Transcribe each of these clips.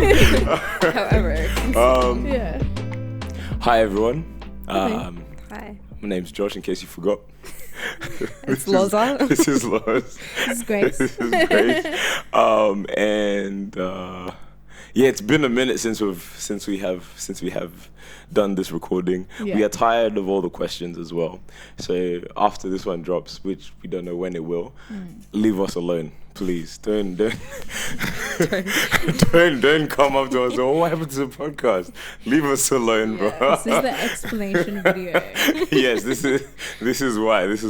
However. Yeah. Hi everyone. Hi. My name's Josh. In case you forgot. It's Loza. This is Loz. This is Grace. This is Grace. Yeah, it's been a minute since we have done this recording. Yeah. We are tired of all the questions as well. So after this one drops, which we don't know when it will, leave us alone, please. Don't come up to us. Oh, what happened to the podcast? Leave us alone, bro. This is the explanation video. Yes, this is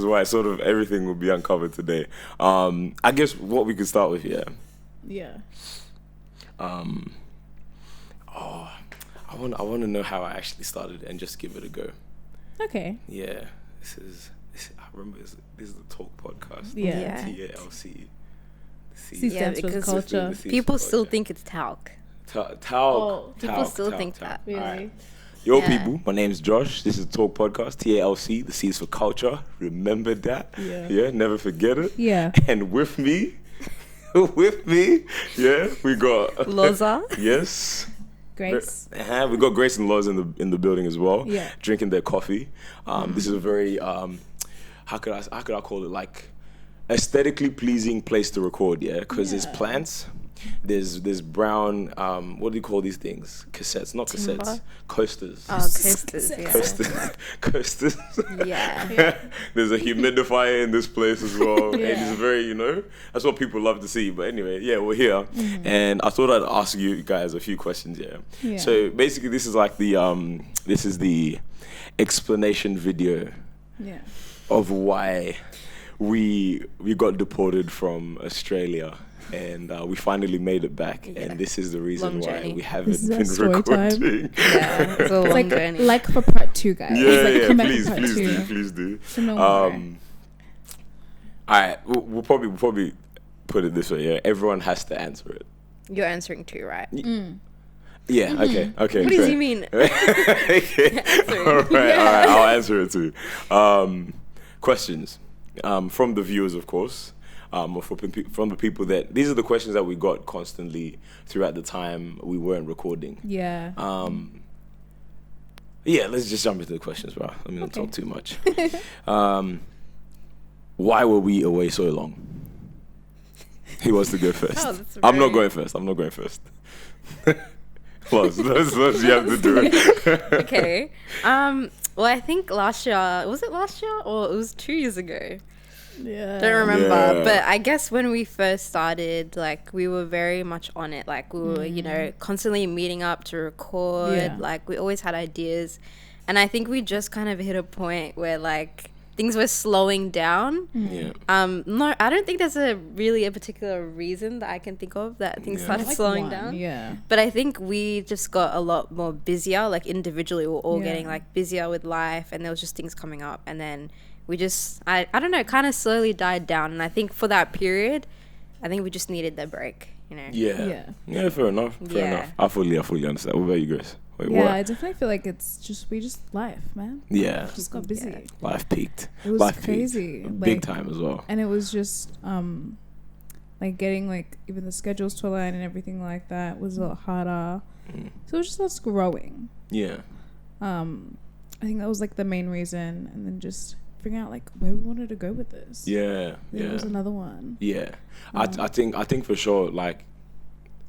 why sort of everything will be uncovered today. I guess what we could start with, Yeah. I want to know how I actually started and just give it a go. Okay. Yeah, I remember this is the Talk Podcast. Yeah. TALC. C stands for culture. People still think it's talc. Talc. People still think that. Really? Alright. Yo, Yeah. people, my name's Josh. This is the Talk Podcast, TALC. The C is for culture. Remember that. Yeah. Never forget it. Yeah. And with me, we got Loza. Yes. Grace. We got Grace and Loz in the building as well. Yeah. Drinking their coffee. This is a very how could I call it, like aesthetically pleasing place to record, because there's plants. There's brown, what do you call these things? Cassettes, not Timber? cassettes, coasters. Oh, coasters. Yeah. Coasters. Yeah. There's a humidifier in this place as well. Yeah. And it's very, that's what people love to see. But anyway, we're here. And I thought I'd ask you guys a few questions, Yeah. So basically this is like the explanation video Yeah. of why we got deported from Australia. And we finally made it back, and this is the reason Long why journey. we haven't This is our been story recording. Yeah. It's a long journey. Like for part 2, guys. Yeah, come back please for part two. do. So no All more. right, we'll probably put it this way. Yeah, everyone has to answer it. You're answering too, right? Yeah. Okay. What fair. does he mean? Okay. All right. I'll answer it too. Questions from the viewers, of course. Or from the people these are the questions that we got constantly throughout the time we weren't recording. Yeah. Let's just jump into the questions, bro. Let me not talk too much. Why were we away so long? He wants to go first. I'm not going first. Plus, you have to do it. Okay. Well, I think last year, was it last year or it was 2 years ago? Yeah. Don't remember, Yeah. but I guess when we first started, like, we were very much on it. Like, we were, constantly meeting up to record. Yeah. Like, we always had ideas. And I think we just kind of hit a point where, like, things were slowing down. Yeah. No, I don't think there's a particular reason that I can think of that things started Like slowing one, down. Yeah. But I think we just got a lot more busier, like individually we were all getting like busier with life, and there was just things coming up, and then we just, I don't know, kind of slowly died down. And I think for that period, I think we just needed the break, Yeah, fair enough. I fully understand. What about you guys? Wait, Yeah, what? I definitely feel like it's just life, man. Yeah. Just got busy. Yeah. Life peaked. It was Life crazy. peaked. Big time as well. And it was just like getting like even the schedules to align and everything like that was a lot harder. So it was just us growing. Yeah. I think that was like the main reason, and then just figuring out like where we wanted to go with this. Yeah. There was another one. Yeah. I think for sure, like,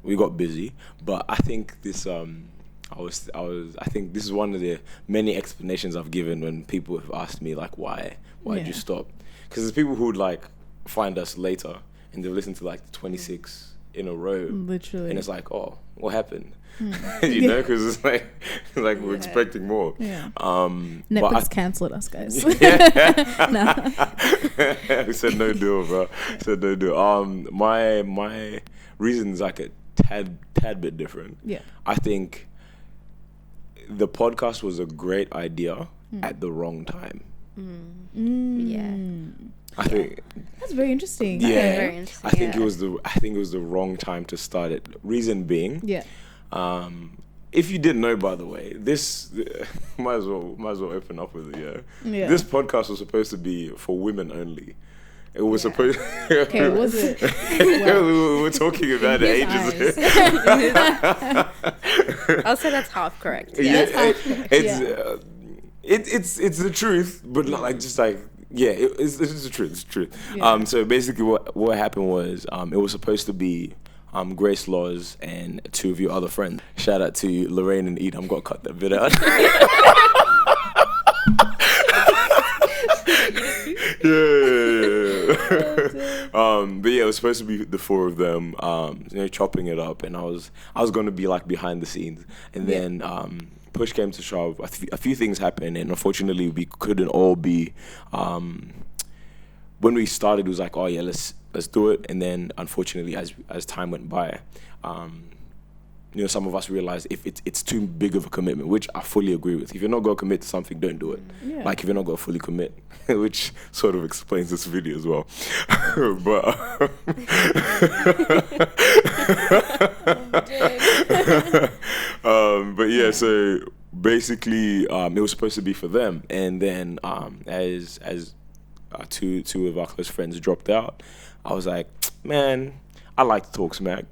we got busy, but I think this I think this is one of the many explanations I've given when people have asked me like why did you stop? Because there's people who would like find us later and they've listened to like the 26 in a row, Literally. and it's like, oh, what happened? Know, because it's like we're expecting more. Yeah. Netflix cancelled us, guys. We said no deal, bro. Said no deal. My reason's like a tad bit different. Yeah. I think the podcast was a great idea at the wrong time. Yeah. I think That's very interesting. Yeah. Very interesting, I think it was the wrong time to start it. Reason being, Yeah. if you didn't know, by the way, this might as well open up with it. Yeah. Yeah. This podcast was supposed to be for women only, It was supposed. Okay, was it? We were talking about it ages ago. I'll say that's half correct. Yeah, Yeah. it's the truth, but not like just like it's the truth. It's the truth. Yeah. So basically, what happened was it was supposed to be Grace Laws and two of your other friends. Shout out to Lorraine and Edom. Got to cut that bit out. But yeah, it was supposed to be the four of them, chopping it up, and I was going to be like behind the scenes, and then push came to shove. A few things happened, and unfortunately, we couldn't all be. When we started, it was like, oh yeah, let's do it, and then unfortunately, as time went by, some of us realized if it's too big of a commitment, which I fully agree with. If you're not going to commit to something, don't do it. Yeah. Like if you're not going to fully commit, which sort of explains this video as well. But yeah, so basically, it was supposed to be for them, and then as two of our close friends dropped out, I was like, man, I like to talk smack.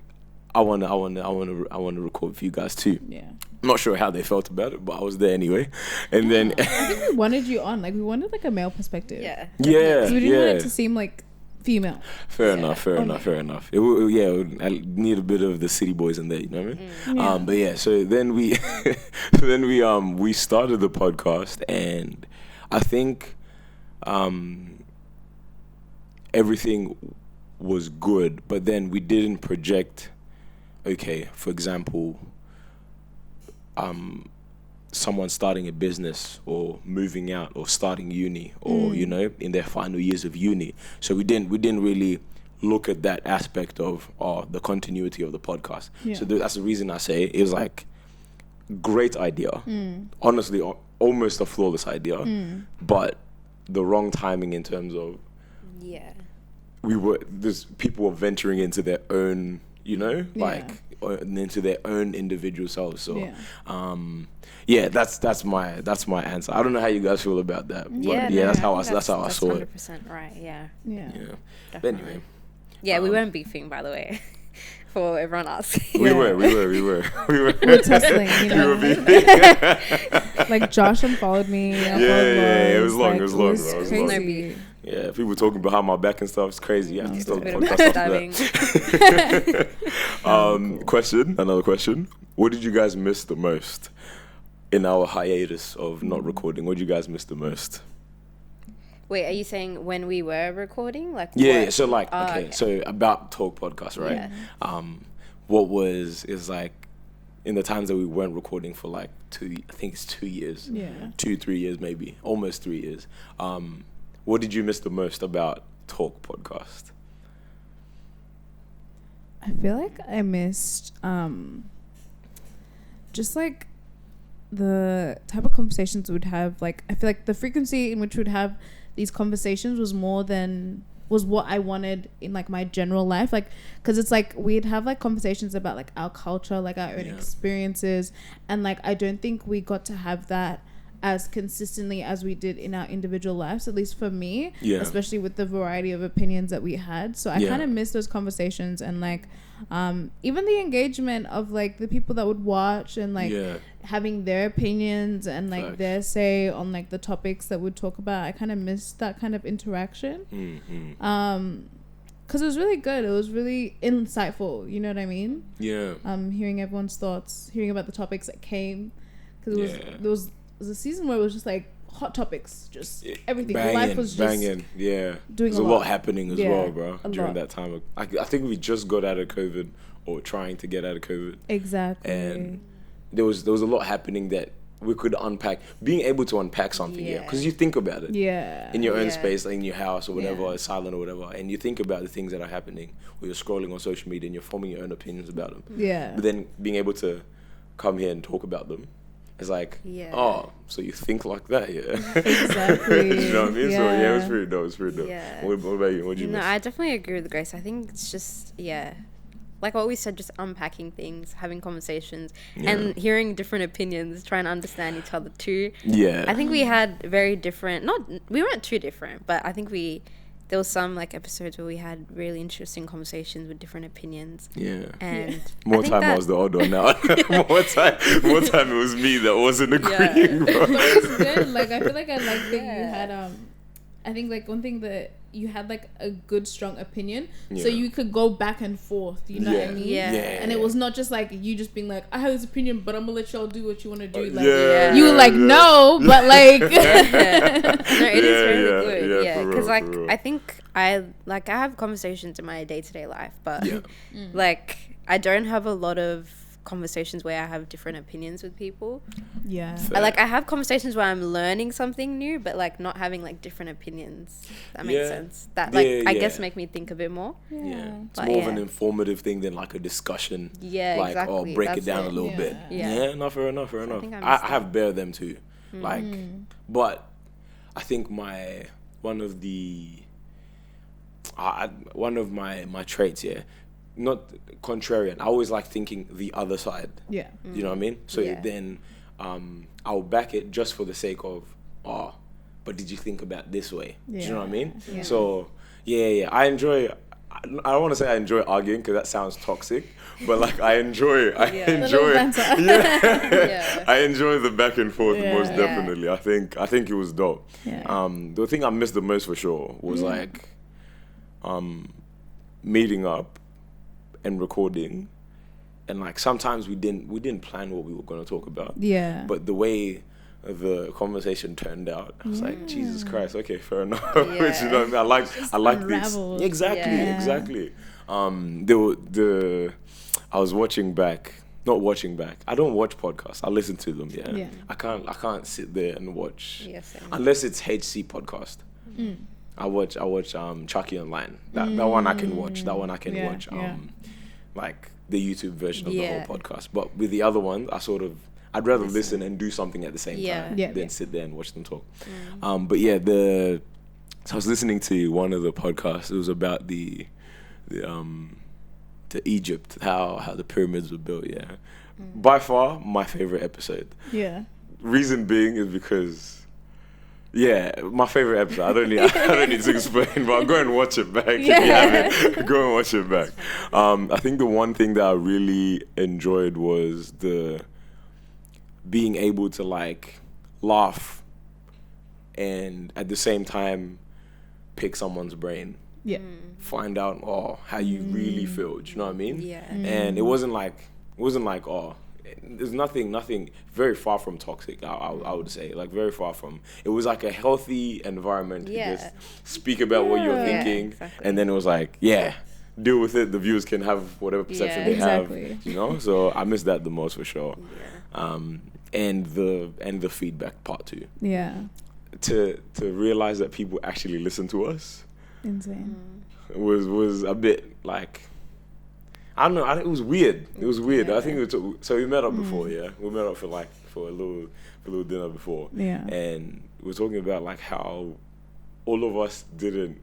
I want to record for you guys too. Yeah. I'm not sure how they felt about it, but I was there anyway. And then I think we wanted you on. Like we wanted like a male perspective. Yeah. Yeah. So we didn't want it to seem like female. Fair enough. I need a bit of the city boys in there, you know what I mean? Yeah. But yeah, so then we we started the podcast, and I think everything was good, but then we didn't project. Okay, for example, someone starting a business or moving out or starting uni or in their final years of uni. So we didn't really look at that aspect of the continuity of the podcast. Yeah. So that's the reason I say it was like great idea. Honestly, almost a flawless idea, but the wrong timing in terms of people were venturing into their own, into their own individual selves. So, that's my answer. I don't know how you guys feel about that, but that's how I saw it. 100% right. Yeah. But anyway, we weren't beefing, by the way. For everyone asking. We were tussling, We were beefing. Like Josh unfollowed me. It was long. It was long. It was crazy. Yeah, people talking behind my back and stuff. It's crazy. Yeah, It's still a bit of podcast backstabbing. Another question. What did you guys miss the most in our hiatus of not recording? What did you guys miss the most? Wait, are you saying when we were recording? Like So like so about Talk Podcast, right? Yeah. Is like in the times that we weren't recording for like 2 years. Yeah. 2-3 years maybe. Almost 3 years. What did you miss the most about Talk Podcast? I feel like I missed just like the type of conversations we'd have. Like I feel like the frequency in which we'd have these conversations was what I wanted in like my general life, like because it's like we'd have like conversations about like our culture, like our own experiences, and like I don't think we got to have that as consistently as we did in our individual lives, at least for me, especially with the variety of opinions that we had. So I kind of miss those conversations, and like even the engagement of like the people that would watch and like having their opinions and like their say on like the topics that we'd talk about. I kind of missed that kind of interaction. Because it was really good. It was really insightful, you know what I mean? Hearing everyone's thoughts, hearing about the topics that came, because it was a season where it was just like hot topics, just everything. Life was just banging. Doing there's a lot happening as well, bro. During that time, I think we just got out of COVID or trying to get out of COVID. Exactly. And there was a lot happening that we could unpack. Being able to unpack something, because you think about it. In your own space, like in your house or whatever, silent or whatever, and you think about the things that are happening. Or you're scrolling on social media and you're forming your own opinions about them. But then being able to come here and talk about them. It's like, oh, so you think like that, Exactly. You know what I mean? So it was pretty dope. What about you? What did you miss? I definitely agree with Grace. I think it's just like what we said, just unpacking things, having conversations, and hearing different opinions, trying to understand each other too. I think we had very different. We weren't too different, but I think we there was some like episodes where we had really interesting conversations with different opinions. Yeah. And More time I was the odd one now. more time it was me that wasn't agreeing. But Bro. it's good. Like, I feel like I like that you had I think like one thing that you had like a good strong opinion, so you could go back and forth. You know what I mean? Yeah. And it was not just like you just being like, I have this opinion, but I'm gonna let y'all do what you want to do. Like you were like, no, but like, no, it is really good. Yeah, because like I think I have conversations in my day-to-day life, but like I don't have a lot of conversations where I have different opinions with people. Yeah. I have conversations where I'm learning something new, but like not having like different opinions. That makes sense. That I guess make me think a bit more. Yeah. It's more of an informative thing than like a discussion. Yeah, like, exactly. Or break it down a little bit. Yeah, no, fair enough. I have bear them too. Like, but I think one of my traits, not contrarian. I always like thinking the other side. Yeah. You know what I mean? So then I'll back it just for the sake of, but did you think about this way? Do you know what I mean? Yeah. So, I enjoy, I don't want to say I enjoy arguing because that sounds toxic, but like I enjoy I enjoy the back and forth most definitely. I think it was dope. Yeah. The thing I missed the most for sure was like meeting up and recording, and like sometimes we didn't plan what we were going to talk about. Yeah. But the way the conversation turned out, I was like, Jesus Christ, okay, fair enough. Yeah. Which, you know what I mean? I like this. Exactly. I was watching back. Not watching back. I don't watch podcasts. I listen to them. Yeah. I can't sit there and watch unless it's HC podcast. I watch Chucky Online. That one I can watch. Like the YouTube version of the whole podcast. But with the other one, I'd rather listen and do something at the same time than sit there and watch them talk. But so I was listening to one of the podcasts. It was about the Egypt, how the pyramids were built. Yeah, by far my favorite episode. Yeah, reason being is because. Yeah, my favorite episode. I don't need to explain, but go and watch it back if you haven't. Go and watch it back. I think the one thing that I really enjoyed was the being able to like laugh and at the same time pick someone's brain. Yeah. Find out how you really feel. Do you know what I mean? Yeah. And it wasn't like there's nothing very far from toxic. I would say like very far from. It was like a healthy environment to just speak about what you're thinking, and then it was like deal with it. The viewers can have whatever perception they have. You know, so I miss that the most for sure. Yeah. And the feedback part too. Yeah. To realize that people actually listen to us. Insane. Was a bit like. I don't know. It was weird. Yeah. I think so. We met up before. Yeah, we met up for a little dinner before. Yeah, and we were talking about like how all of us didn't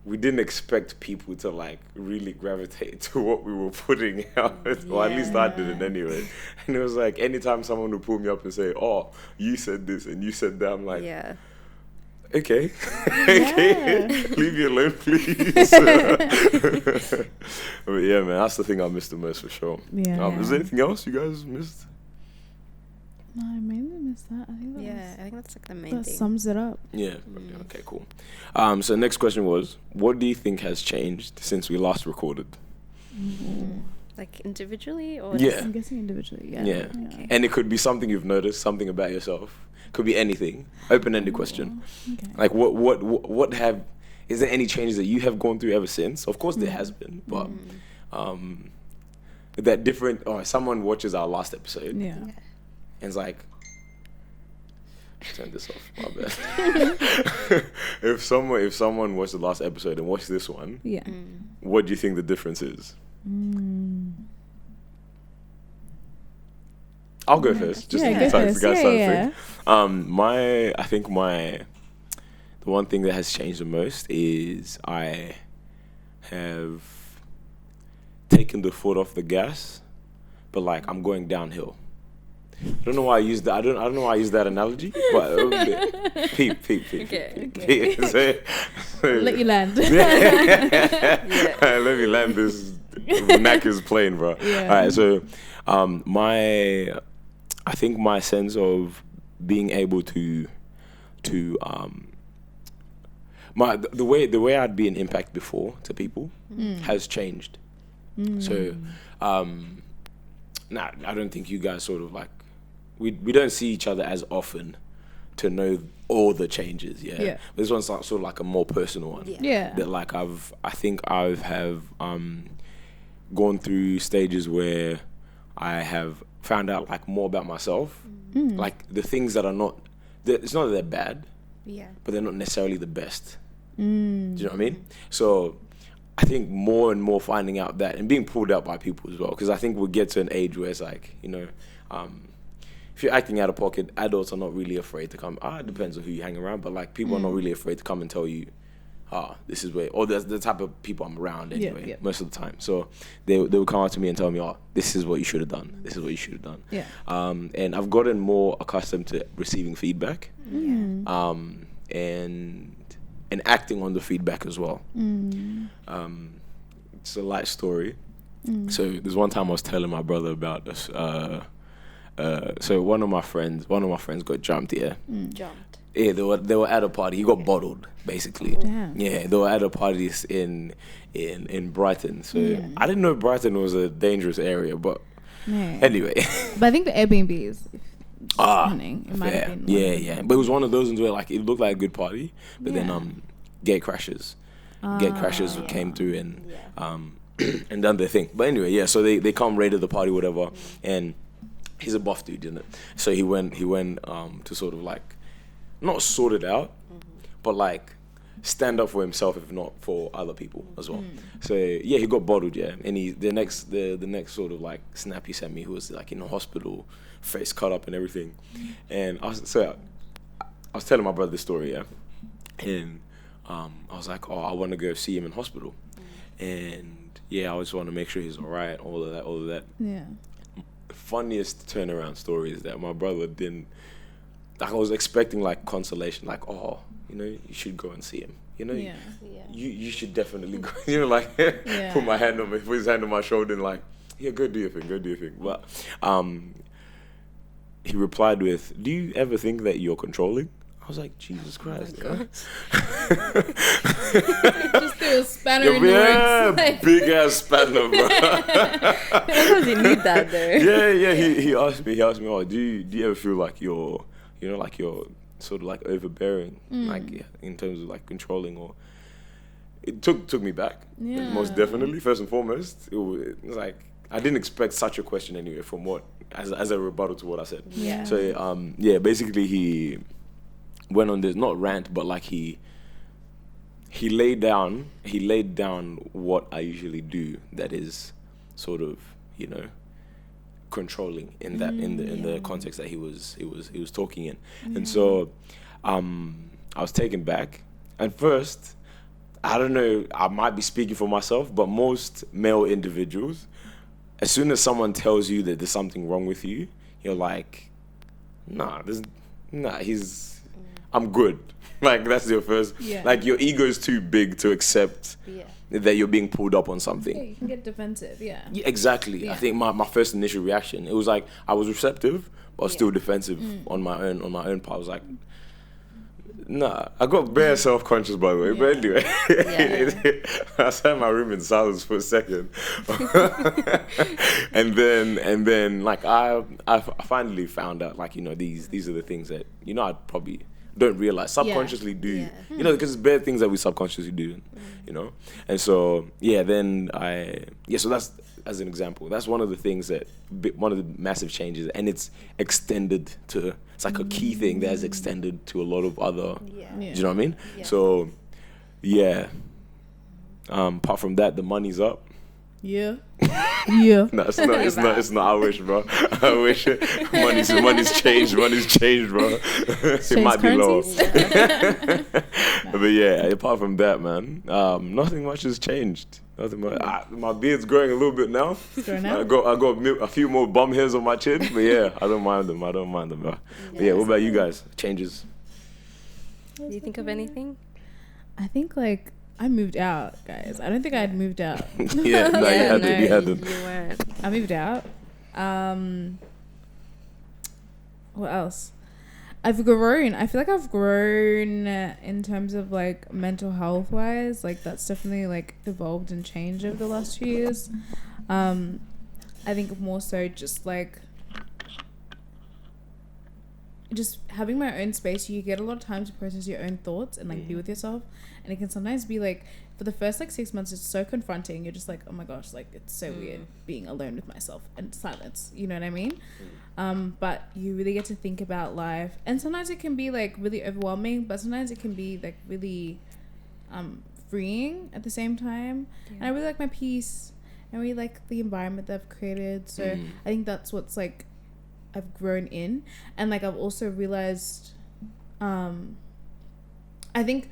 expect people to like really gravitate to what we were putting out. Or at least I didn't anyway. And it was like anytime someone would pull me up and say, "Oh, you said this and you said that," I'm like, okay. Okay, leave me alone, please. But yeah, man, that's the thing I missed the most for sure. Yeah. Is there anything else you guys missed? No, I mainly missed that. I think that's like the main thing. That sums it up. Yeah. Okay, cool. So next question was, what do you think has changed since we last recorded? Like individually or? Yeah. I'm guessing individually. Yeah. Okay. And it could be something you've noticed, something about yourself. Could be anything. Open-ended question. Okay. Like what is there any changes that you have gone through ever since? Of course there has been, but that different someone watches our last episode. Yeah. And it's like turn this off, my bad. If someone watched the last episode and watched this one, what do you think the difference is? I'll go first, just in case you guys think. I think the one thing that has changed the most is I have taken the foot off the gas, but like I'm going downhill. I don't know why I used that. I don't know why I used that analogy, but peep. Okay. Let you land. Let me land this neck is plane, bro. Yeah. All right, so I think my sense of being able to the way I'd be an impact before to people has changed. So I don't think you guys sort of like we don't see each other as often to know all the changes. Yeah. This one's like, sort of like a more personal one. Yeah. That like I have gone through stages where I have found out like more about myself. Like the things that are not, it's not that they're bad, but they're not necessarily the best. Do you know what I mean? So I think more and more finding out that and being pulled out by people as well, because I think we'll get to an age where it's like, you know, if you're acting out of pocket, adults are not really afraid to come. It depends on who you hang around, but like people are not really afraid to come and tell you, this is where, or that's the type of people I'm around anyway, most of the time. So they would come out to me and tell me, this is what you should have done. This is what you should have done. Yeah. And I've gotten more accustomed to receiving feedback, and acting on the feedback as well. It's a light story. So there's one time I was telling my brother about this. So one of my friends got jumped. Jumped. Yeah, they were at a party. He got bottled, basically. Damn. Yeah, they were at a party in Brighton. So I didn't know Brighton was a dangerous area, but anyway. But I think the Airbnbs. It might have been. Yeah. But it was one of those ones where like it looked like a good party, but then gate crashes came through and and done their thing. But anyway, so they come raided the party, whatever, and he's a buff dude, isn't it? So he went to sort of like not sort it out, but like stand up for himself, if not for other people as well. So he got bottled, and the next sort of like snap he sent me, who was like in the hospital, face cut up and everything, and I was telling my brother this story, and I was like, I want to go see him in hospital, and I just want to make sure he's all right, all of that. Yeah. The funniest turnaround story is that my brother didn't. Like I was expecting like consolation, like you know, you should go and see him. You know, you should definitely go. You know, like put his hand on my shoulder and like, go do your thing. But he replied with, "Do you ever think that you're controlling?" I was like, Jesus Christ. Just threw a spanner in the works. Like. Big ass spanner, bro. Sometimes you need that though. He asked me, do you ever feel like you're sort of like overbearing, like in terms of like controlling, or it took me back. Yeah. Most definitely, first and foremost, it was like I didn't expect such a question anyway from what as a rebuttal to what I said. Yeah. So basically he went on this not rant, but like he laid down what I usually do, that is sort of, you know, controlling in that in the context that he was talking in. And so I was taken back. And first, I don't know, I might be speaking for myself, but most male individuals, as soon as someone tells you that there's something wrong with you, you're like, I'm good. Like that's your first, like your ego is too big to accept that you're being pulled up on something. Yeah, you can get defensive, yeah, exactly. I think my first initial reaction, it was like I was receptive, but I was still defensive on my own part. I was like, I got bare self-conscious, by the way, but anyway, I sat in my room in silence for a second. and then like I finally found out, like, you know, these are the things that, you know, I probably don't realize, subconsciously do, you know, because it's bare things that we subconsciously do, you know. And so then so that's, as an example, that's one of the things that one of the massive changes, and it's extended to, it's like a key thing that has extended to a lot of other, do you know what I mean? So apart from that, the money's up, Yeah. Yeah. No, it's not. It's not. I wish, bro. I wish. Money's changed. Money's changed, bro. It might be low. But yeah, apart from that, man, nothing much has changed. Nothing much. My beard's growing a little bit now. I got a few more bum hairs on my chin, but yeah, I don't mind them. Bro. But yeah, what about you guys? Changes? Do you think of anything? I think like I moved out, guys. I don't think I had moved out. Yeah, no, you hadn't. You weren't. I moved out. What else? I've grown. I feel like I've grown in terms of like mental health wise. Like that's definitely like evolved and changed over the last 2 years. I think more so just like just having my own space. You get a lot of time to process your own thoughts and like be with yourself. And it can sometimes be like for the first like 6 months, it's so confronting. You're just like, oh my gosh, like it's so weird being alone with myself and silence. You know what I mean? But you really get to think about life, and sometimes it can be like really overwhelming, but sometimes it can be like really freeing at the same time. And I really like my peace. I really like the environment that I've created. So I think that's what's like I've grown in. And like I've also realized I think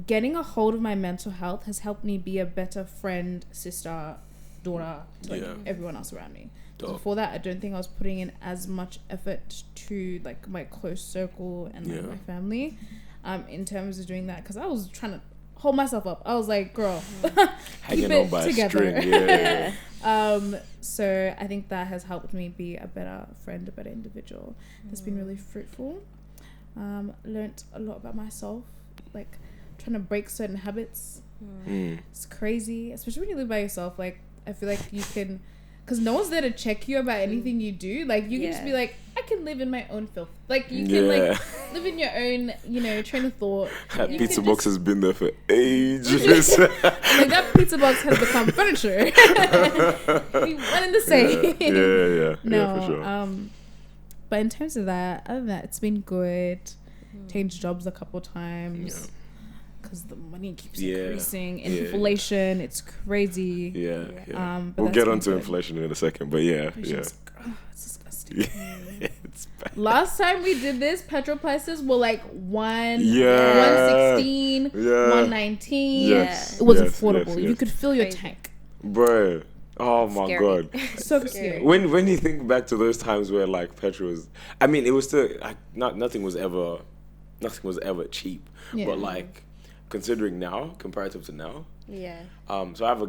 getting a hold of my mental health has helped me be a better friend, sister, daughter to like everyone else around me. So before that, I don't think I was putting in as much effort to like my close circle and like my family in terms of doing that, because I was trying to hold myself up. I was like, girl, keep it together. So I think that has helped me be a better friend, a better individual. It's been really fruitful. Learned a lot about myself, like trying to break certain habits. It's crazy, especially when you live by yourself. Like I feel like you can, because no one's there to check you about anything you do. Like you can just be like, I can live in my own filth. Like you can like live in your own, you know, train of thought. That pizza box has been there for ages. Like that pizza box has become furniture. We one and the same. No, for sure. But in terms of that, other than that, it's been good. Changed jobs a couple times. Because the money keeps increasing. Inflation, it's crazy. But we'll get onto inflation in a second, but it's disgusting. It's bad. Last time we did this, petrol prices were like 116, 119. It was affordable. You could fill your tank. Bro. Oh my god. So scary. When you think back to those times where like petrol was, I mean, it was still like nothing was ever cheap. But like considering now, comparative to now. So I have a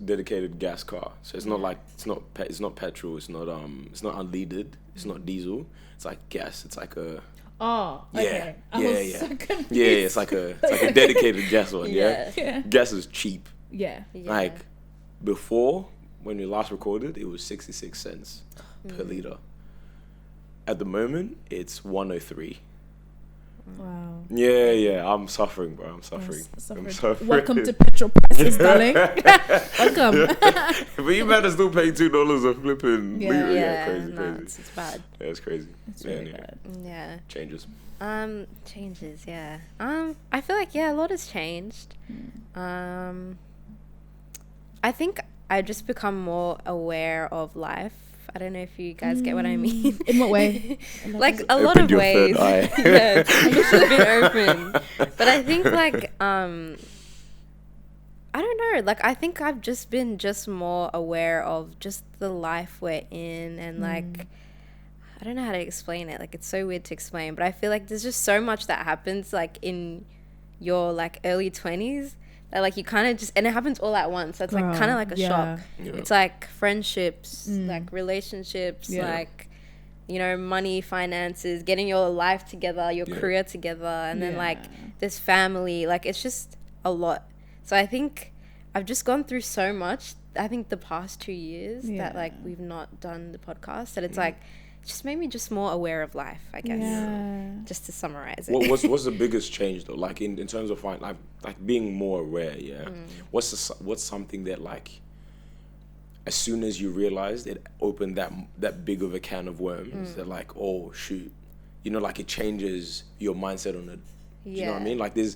dedicated gas car. So it's not like it's not petrol. It's not unleaded. It's not diesel. It's like gas. It's like a okay. I was so confused. It's like a dedicated gas one. Gas is cheap. Like before, when we last recorded, it was 66 cents per liter. At the moment, it's 103. Wow. I'm suffering, bro. I'm suffering. Welcome to petrol prices, darling. Welcome. But you man are still paying $2 a flipping liter. Crazy. It's bad. Yeah, it's crazy. It's really bad. Changes. Changes. I feel like a lot has changed. I think I just become more aware of life. I don't know if you guys get what I mean. In what way? Like a lot of ways. It's been open. But I think like I don't know. Like I think I've just been more aware of just the life we're in, and like I don't know how to explain it. Like it's so weird to explain, but I feel like there's just so much that happens like in your like early 20s. That like you kind of just, and it happens all at once. So it's like kind of like a shock. It's like friendships, like relationships, like, you know, money, finances, getting your life together, your career together, and then like this family. Like it's just a lot. So I think I've just gone through so much. I think the past 2 years that like we've not done the podcast, that it's like just made me just more aware of life, I guess. Just to summarize it. What's the biggest change though? Like in terms of like being more aware, what's something that like as soon as you realized it opened that big of a can of worms that like, oh shoot, you know, like it changes your mindset on it. Do you know what I mean? Like there's,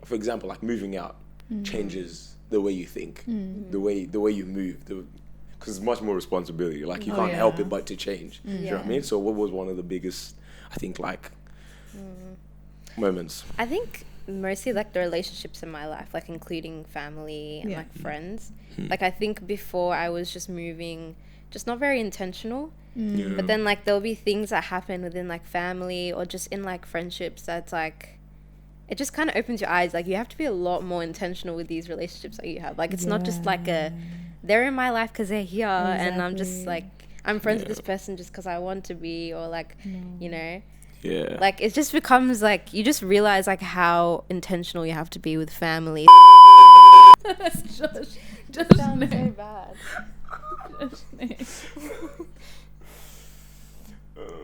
for example, like moving out. changes the way you think, the way you move, because it's much more responsibility. Like you can't help it but to change. Do you know what I mean? So what was one of the biggest, I think, like moments? I think mostly like the relationships in my life, like including family and like friends. Like I think before I was just moving, just not very intentional. But then like there'll be things that happen within like family or just in like friendships that's like, it just kind of opens your eyes. Like you have to be a lot more intentional with these relationships that you have. Like it's not just like they're in my life because they're here and I'm just like, I'm friends with this person just because I want to be, or like, you know. Yeah. Like it just becomes like, you just realize like how intentional you have to be with family. Just sounds so bad.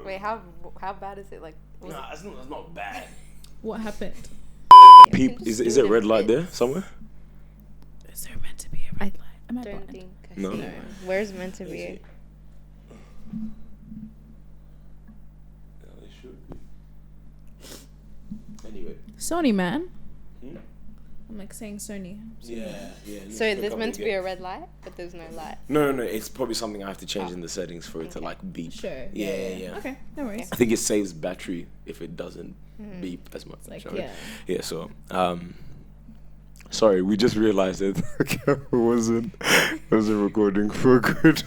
Wait, how bad is it? Like, Nah, it's not bad. What happened? Peep, is it red light there somewhere? Is there meant to be a red light? Am I don't blind? think I No. see. Where's meant to be? Yeah, it should be. Anyway. Sony, man. I'm like saying Sony. Yeah. So there's meant to be a red light, but there's no light. No. It's probably something I have to change in the settings for it to like beep. Sure. Yeah. Okay, no worries. I think it saves battery if it doesn't beep as much. Like, right? Yeah. So, sorry, we just realized that the camera wasn't recording for good.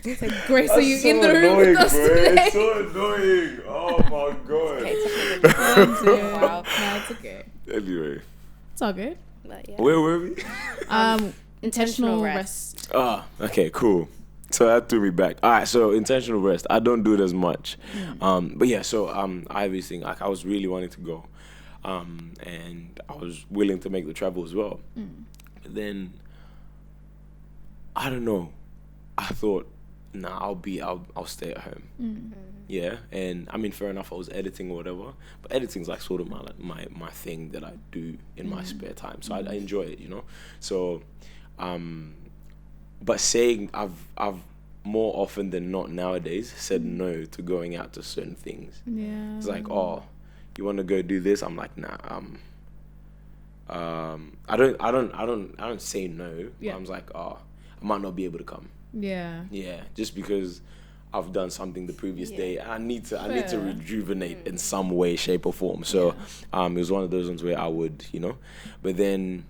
It's like, Grace, are you in the room with us today? It's so annoying. Oh my god. Okay, it's okay. Wow. No, it's okay. Anyway, It's all good. But yeah. where were we? Intentional rest. Okay, cool. So that threw me back. All right, so intentional rest. I don't do it as much. But yeah, so Ivy's thing, like I was really wanting to go. And I was willing to make the travel as well. But then I don't know. I thought, nah, I'll stay at home. Yeah, and I mean, fair enough. I was editing or whatever, but editing's like sort of my thing that I do in my spare time. So I enjoy it, you know. So, but saying I've more often than not nowadays said no to going out to certain things. Yeah. It's like, oh, you want to go do this? I'm like, nah. I don't say no. Yeah. I'm like, oh, I might not be able to come. Yeah. Yeah, just because I've done something the previous day. I need to rejuvenate in some way, shape, or form. So, it was one of those ones where I would, you know. But then,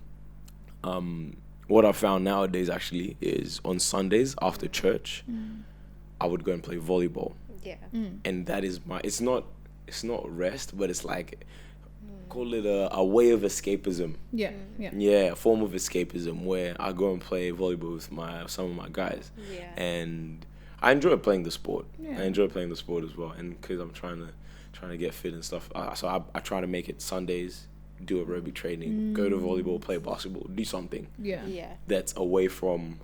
what I found nowadays actually is on Sundays after church, I would go and play volleyball. Yeah. And that is it's not rest, but it's like, call it a way of escapism. Yeah. Yeah, a form of escapism where I go and play volleyball with some of my guys. Yeah. And I enjoy playing the sport. Yeah. I enjoy playing the sport as well, and because I'm trying to get fit and stuff. So I try to make it Sundays, do aerobic training, go to volleyball, play basketball, do something Yeah. that's away from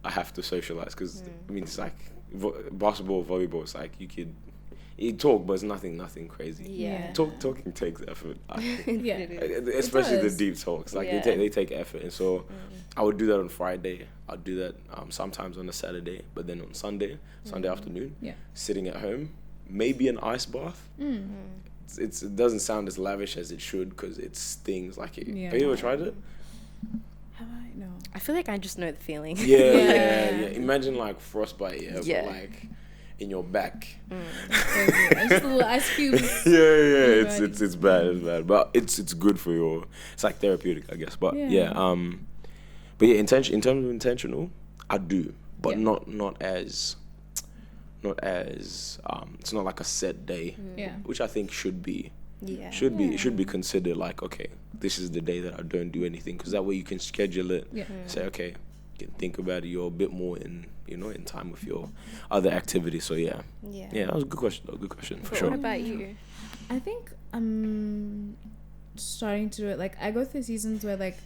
I have to socialize. Because I mean, it's like basketball, volleyball. It's like you talk, but it's nothing crazy. Yeah. Talking takes effort. Yeah. Especially the does. deep talks. Like Yeah. they take effort, and so I would do that on Friday. I'd do that sometimes on a Saturday, but then on Sunday afternoon, sitting at home, maybe an ice bath. It doesn't sound as lavish as it should because it stings. Like it. Yeah. Have you ever tried it? Have I? No. I feel like I just know the feeling. Yeah. Imagine like frostbite, but like in your back. Just a little ice cubes. It's bad, but it's good for your. It's like therapeutic, I guess. But but yeah, in terms of intentional, I do, but not as it's not like a set day, which I think should be. Yeah. It should be considered like, okay, this is the day that I don't do anything, because that way you can schedule it. Say, okay, you can think about it. You're a bit more in time with your other activities. So yeah, that was a good question for sure. What about you? I think I'm starting to do it. Like I go through seasons where like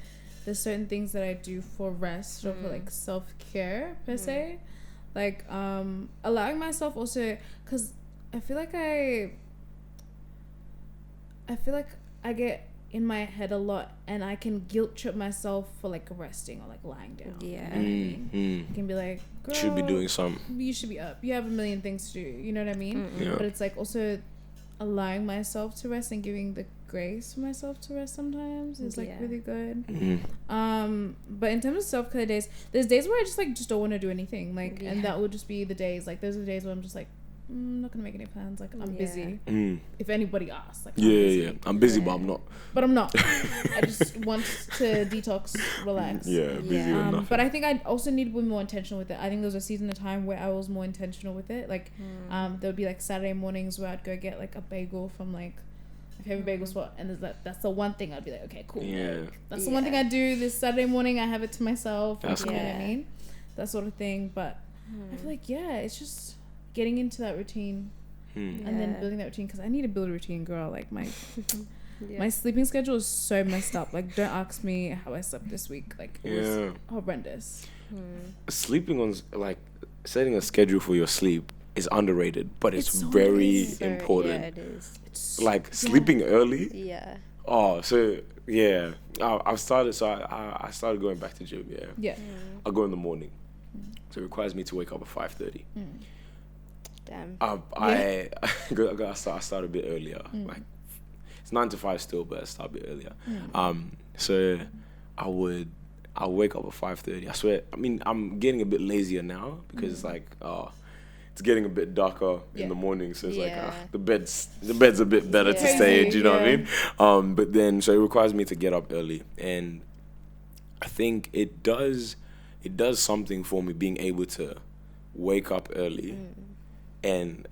there's certain things that I do for rest or for like self-care per se, like allowing myself also, because I feel like I get in my head a lot, and I can guilt trip myself for like resting or like lying down. Yeah. I can be like, girl, should be doing something. You should be up. You have a million things to do. You know what I mean? Yeah. But it's like also allowing myself to rest and giving grace for myself to rest sometimes is like Yeah. really good. Mm-hmm. But in terms of self-care days, there's days where I just don't want to do anything, like, and that would just be the days. Like, there's the days where I'm just like, I'm not gonna make any plans. Like, I'm busy. If anybody asks, like, I'm busy, but I'm not. But I'm not. I just want to detox, relax. Busy enough. But I think I also need to be more intentional with it. I think there was a season of time where I was more intentional with it. Like, there would be like Saturday mornings where I'd go get like a bagel from like my favorite bagel spot, and that's the one thing I'd be like, okay, cool. Yeah. That's the one thing I do this Saturday morning. I have it to myself. That's you know cool. what I mean? That sort of thing. But I feel like it's just getting into that routine and then building that routine, because I need to build a routine, girl. Like my sleeping schedule is so messed up. Like, don't ask me how I slept this week. Like, it was horrendous. Sleeping on, like, setting a schedule for your sleep is underrated, but it's so very nice. important. Yeah, it is. Like, sleeping early. Yeah. Oh, so yeah, I started. So I started going back to gym. Yeah. I go in the morning, so it requires me to wake up at 5:30. Damn. I start a bit earlier. Like, it's 9 to 5 still, but I start a bit earlier. So I'll wake up at 5:30. I swear. I mean, I'm getting a bit lazier now because it's like, it's getting a bit darker in the morning, so it's like the bed's a bit better to stay in. Do you know what I mean? But then, so it requires me to get up early, and I think it does something for me being able to wake up early, and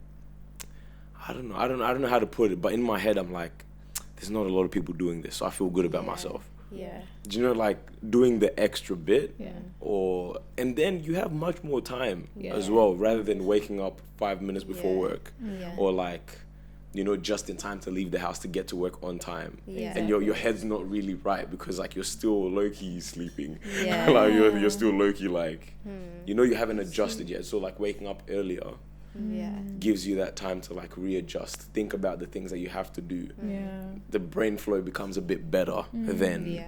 I don't know how to put it, but in my head I'm like, there's not a lot of people doing this, so I feel good about myself. Yeah. Do you know, like, doing the extra bit? Yeah. And then you have much more time as well, rather than waking up 5 minutes before work. Yeah. Or, like, you know, just in time to leave the house to get to work on time. Yeah. And your head's not really right because, like, you're still low-key sleeping. Yeah. Like, you're still low-key, like, you know, you haven't adjusted yet. So, like, waking up earlier gives you that time to, like, readjust, think about the things that you have to do. The brain flow becomes a bit better then,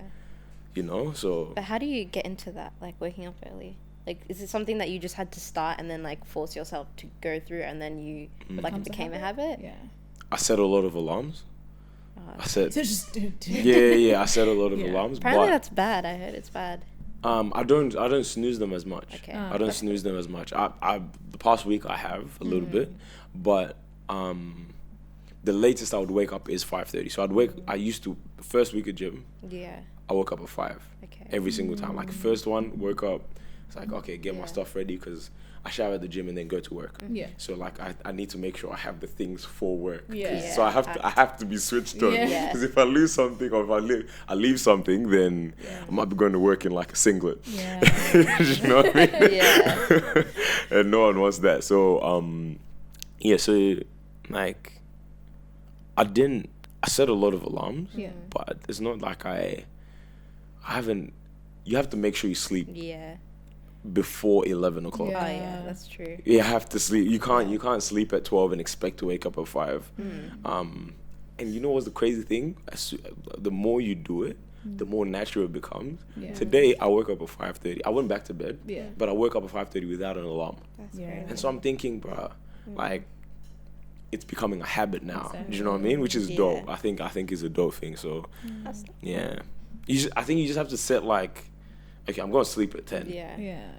you know, so. But how do you get into that, like, waking up early? Like, is it something that you just had to start and then, like, force yourself to go through, and then you, like, it became a habit? Yeah. I set a lot of alarms. I set, So just do it. I set a lot of alarms. Apparently but that's bad. I heard it's bad. I don't snooze them as much. Okay. I don't snooze them as much. I the past week I have a little bit, but the latest I would wake up is 5:30. So I used to, the first week of gym, Yeah. I woke up at 5 every single time. Like, first one, woke up, it's like, okay, get my stuff ready, because I shower at the gym and then go to work. Yeah. So, like, I need to make sure I have the things for work. Yeah. So I have to be switched on. Yeah. Because if I lose something, or if I leave something, then I might be going to work in, like, a singlet. Yeah. You know what I mean? Yeah. And no one wants that. So so, like, I set a lot of alarms. Yeah. But it's not like I haven't. You have to make sure you sleep Yeah. before 11 o'clock. Yeah. Oh, yeah, that's true. You have to sleep. You can't sleep at 12 and expect to wake up at 5. And you know what's the crazy thing? The more you do it, the more natural it becomes. Yeah. Today I woke up at 5:30. I went back to bed, but I woke up at 5:30 without an alarm. That's Yeah. And so I'm thinking, bruh, like, it's becoming a habit now. Exactly. Do you know what I mean? Which is dope. I think it's a dope thing. So That's yeah, I think you just have to set, like, okay, I'm going to sleep at 10. Yeah.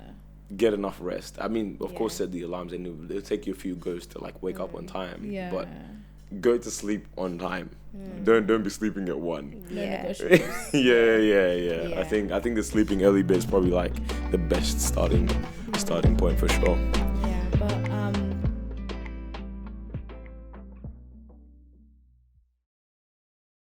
Get enough rest. I mean, of course, set the alarms, and it'll take you a few goes to, like, wake up on time. Yeah. But go to sleep on time. Don't be sleeping at 1. Yeah. Yeah. I think the sleeping early bit is probably, like, the best starting point for sure.